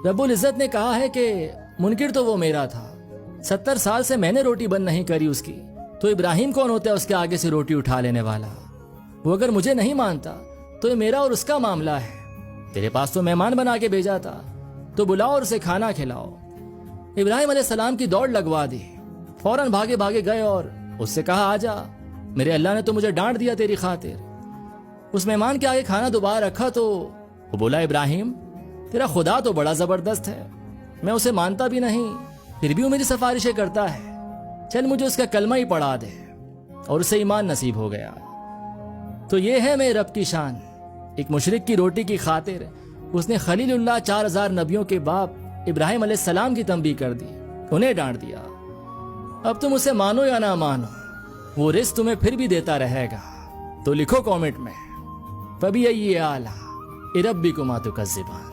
رب العزت نے کہا ہے کہ منکر تو وہ میرا تھا، 70 سال سے میں نے روٹی بند نہیں کری اس کی، تو ابراہیم کون ہوتا ہے اس کے آگے سے روٹی اٹھا لینے والا؟ وہ اگر مجھے نہیں مانتا تو یہ میرا اور اس کا معاملہ ہے۔ تیرے پاس تو مہمان بنا کے بھیجا تھا، تو بلاؤ اور اسے کھانا کھلاؤ۔ ابراہیم علیہ السلام کی دوڑ لگوا دی، فوراً بھاگے بھاگے گئے اور اس سے کہا آجا، میرے اللہ نے تو مجھے ڈانٹ دیا تیری خاطر۔ اس مہمان کے آگے کھانا دوبارہ رکھا تو وہ بولا ابراہیم تیرا خدا تو بڑا زبردست ہے، میں اسے مانتا بھی نہیں پھر بھی وہ میری سفارشیں کرتا ہے، چل مجھے اس کا کلمہ ہی پڑھا دے، اور اسے ایمان نصیب ہو گیا۔ تو یہ ہے میرے رب کی شان، ایک مشرک کی روٹی کی خاطر اس نے خلیل اللہ 4000 نبیوں کے باپ ابراہیم علیہ السلام کی تنبیہ کر دی، انہیں ڈانٹ دیا۔ اب تم اسے مانو یا نہ مانو، وہ رزق تمہیں پھر بھی دیتا رہے گا۔ تو لکھو کامنٹ میں فَبِأَيِّ آلَاءِ رَبِّكُمَا تُكَذِّبَانِ۔